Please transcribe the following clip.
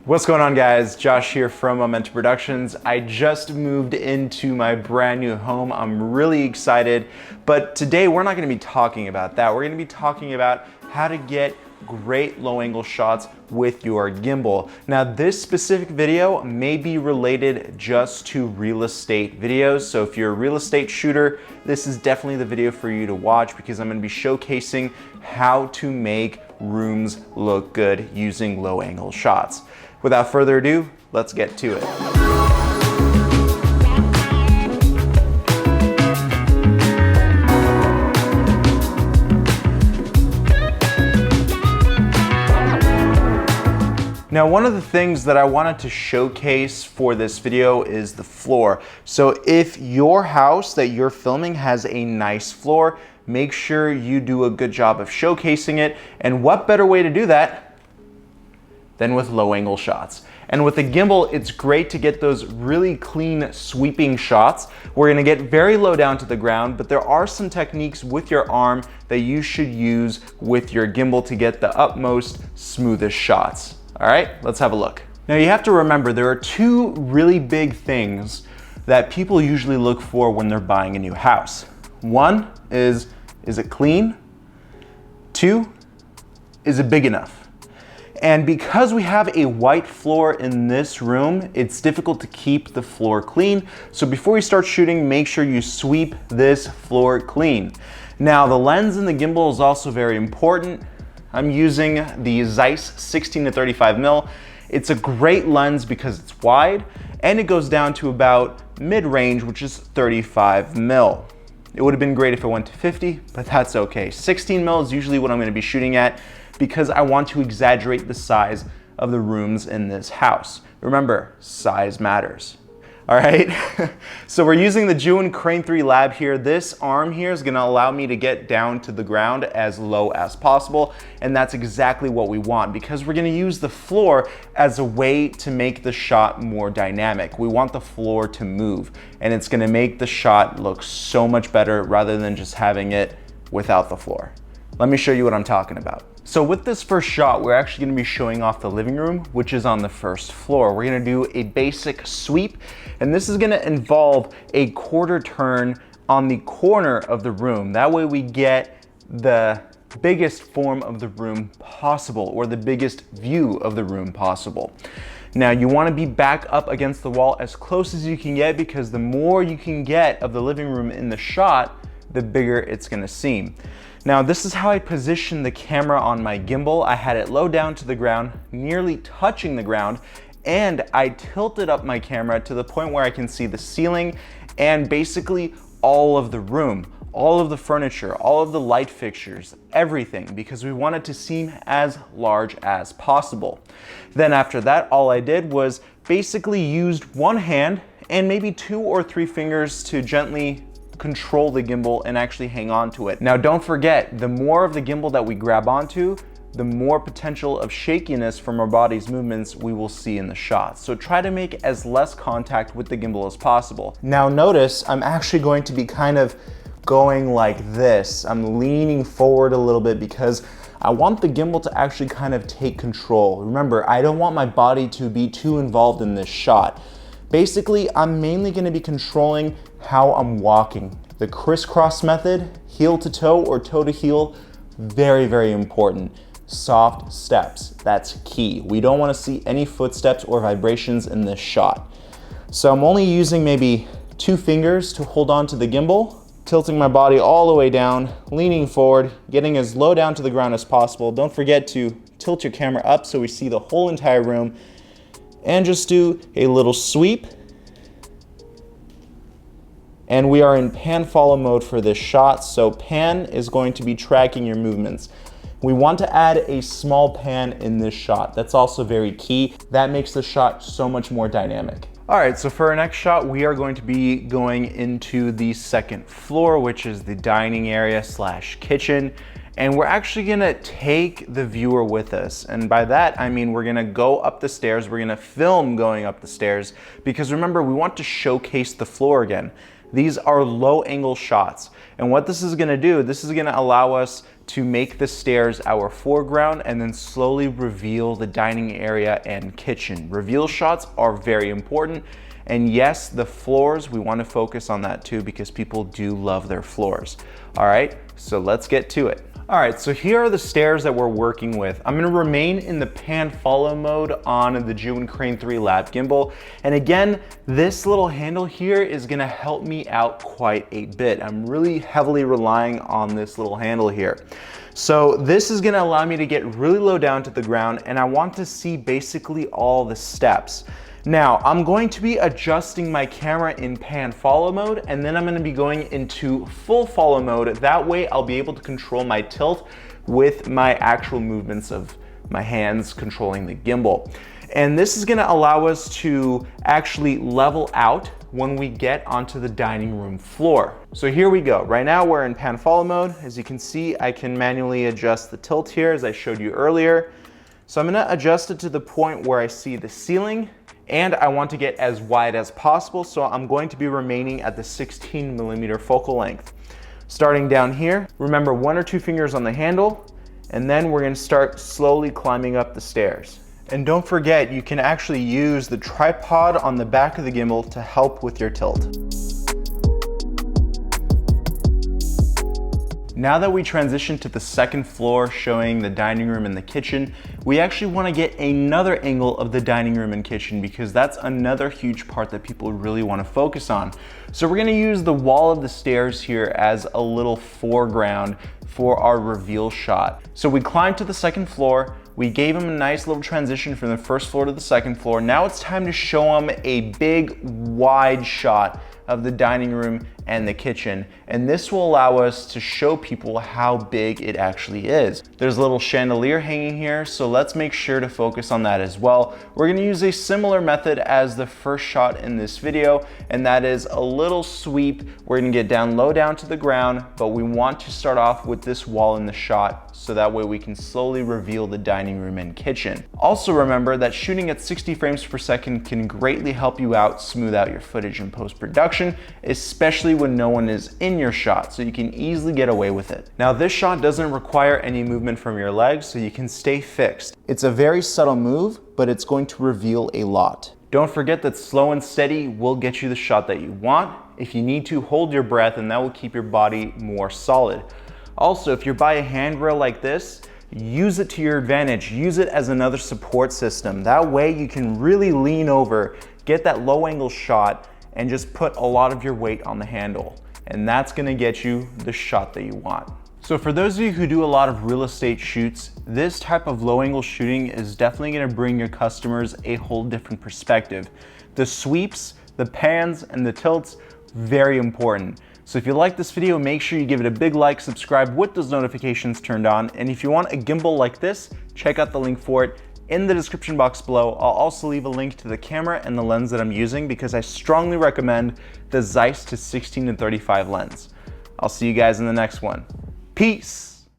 What's going on, guys? Josh here from Momentum Productions. I just moved into my brand new home. I'm really excited, but today we're not going to be talking about that. We're going to be talking about how to get great low angle shots with your gimbal. Now, this specific video may be related just to real estate videos. So if you're a real estate shooter, this is definitely the video for you to watch because I'm going to be showcasing how to make rooms look good using low angle shots. Without further ado, let's get to it. Now, one of the things that I wanted to showcase for this video is the floor. So if your house that you're filming has a nice floor, make sure you do a good job of showcasing it. And what better way to do that than with low angle shots. And with a gimbal, it's great to get those really clean sweeping shots. We're gonna get very low down to the ground, but there are some techniques with your arm that you should use with your gimbal to get the utmost smoothest shots. All right, let's have a look. Now you have to remember there are two really big things that people usually look for when they're buying a new house. One is it clean? Two, is it big enough? And because we have a white floor in this room, it's difficult to keep the floor clean. So before you start shooting, make sure you sweep this floor clean. Now, the lens in the gimbal is also very important. I'm using the Zeiss 16-35mm. It's a great lens because it's wide and it goes down to about mid-range, which is 35mm. It would have been great if it went to 50, but that's okay. 16mm is usually what I'm going to be shooting at because I want to exaggerate the size of the rooms in this house. Remember, size matters. All right, so we're using the Zhiyun Crane 3 Lab here. This arm here is gonna allow me to get down to the ground as low as possible, and that's exactly what we want because we're gonna use the floor as a way to make the shot more dynamic. We want the floor to move, and it's gonna make the shot look so much better rather than just having it without the floor. Let me show you what I'm talking about. So with this first shot, we're actually gonna be showing off the living room, which is on the first floor. We're gonna do a basic sweep, and this is gonna involve a quarter turn on the corner of the room. That way we get the biggest form of the room possible, or the biggest view of the room possible. Now you wanna be back up against the wall as close as you can get because the more you can get of the living room in the shot, the bigger it's gonna seem. Now this is how I position the camera on my gimbal. I had it low down to the ground, nearly touching the ground, and I tilted up my camera to the point where I can see the ceiling and basically all of the room, all of the furniture, all of the light fixtures, everything, because we want it to seem as large as possible. Then after that, all I did was basically used one hand and maybe 2 or 3 fingers to gently control the gimbal and actually hang on to it. Now don't forget, the more of the gimbal that we grab onto, the more potential of shakiness from our body's movements we will see in the shot. So try to make as less contact with the gimbal as possible. Now notice I'm actually going to be kind of going like this. I'm leaning forward a little bit because I want the gimbal to actually kind of take control. Remember, I don't want my body to be too involved in this shot. Basically, I'm mainly going to be controlling how I'm walking. The crisscross method, heel to toe or toe to heel, very, very important. Soft steps, that's key. We don't want to see any footsteps or vibrations in this shot. So I'm only using maybe 2 fingers to hold on to the gimbal, tilting my body all the way down, leaning forward, getting as low down to the ground as possible. Don't forget to tilt your camera up so we see the whole entire room, and just do a little sweep. And we are in pan follow mode for this shot, so pan is going to be tracking your movements. We want to add a small pan in this shot. That's also very key. That makes the shot so much more dynamic. All right, so for our next shot, we are going to be going into the second floor, which is the dining area / kitchen. And we're actually gonna take the viewer with us. And by that, I mean we're gonna go up the stairs, we're gonna film going up the stairs, because remember, we want to showcase the floor again. These are low angle shots. And what this is gonna do, this is gonna allow us to make the stairs our foreground and then slowly reveal the dining area and kitchen. Reveal shots are very important. And yes, the floors, we want to focus on that too because people do love their floors. All right, so let's get to it. All right, so here are the stairs that we're working with. I'm gonna remain in the pan follow mode on the Zhiyun Crane 3 lap gimbal. And again, this little handle here is gonna help me out quite a bit. I'm really heavily relying on this little handle here. So this is gonna allow me to get really low down to the ground, and I want to see basically all the steps. Now, I'm going to be adjusting my camera in pan follow mode, and then I'm gonna be going into full follow mode. That way I'll be able to control my tilt with my actual movements of my hands controlling the gimbal. And this is gonna allow us to actually level out when we get onto the dining room floor. So here we go. Right now we're in pan follow mode. As you can see, I can manually adjust the tilt here as I showed you earlier. So I'm gonna adjust it to the point where I see the ceiling, and I want to get as wide as possible, so I'm going to be remaining at the 16mm focal length. Starting down here, remember 1 or 2 fingers on the handle, and then we're gonna start slowly climbing up the stairs. And don't forget, you can actually use the tripod on the back of the gimbal to help with your tilt. Now that we transition to the second floor showing the dining room and the kitchen, we actually want to get another angle of the dining room and kitchen because that's another huge part that people really want to focus on. So we're going to use the wall of the stairs here as a little foreground for our reveal shot. So we climbed to the second floor, we gave them a nice little transition from the first floor to the second floor. Now it's time to show them a big wide shot of the dining room and the kitchen. And this will allow us to show people how big it actually is. There's a little chandelier hanging here, so let's make sure to focus on that as well. We're gonna use a similar method as the first shot in this video, and that is a little sweep. We're gonna get down low down to the ground, but we want to start off with this wall in the shot so that way we can slowly reveal the dining room and kitchen. Also remember that shooting at 60 frames per second can greatly help you out, smooth out your footage in post-production, especially when no one is in your shot, so you can easily get away with it. Now this shot doesn't require any movement from your legs, so you can stay fixed. It's a very subtle move, but it's going to reveal a lot. Don't forget that slow and steady will get you the shot that you want. If you need to, hold your breath, and that will keep your body more solid. Also, if you're by a handrail like this, use it to your advantage. Use it as another support system. That way you can really lean over, get that low angle shot, and just put a lot of your weight on the handle. And that's gonna get you the shot that you want. So for those of you who do a lot of real estate shoots, this type of low angle shooting is definitely gonna bring your customers a whole different perspective. The sweeps, the pans, and the tilts, very important. So if you like this video, make sure you give it a big like, subscribe with those notifications turned on. And if you want a gimbal like this, check out the link for it in the description box below. I'll also leave a link to the camera and the lens that I'm using because I strongly recommend the Zeiss to 16-35 lens. I'll see you guys in the next one. Peace.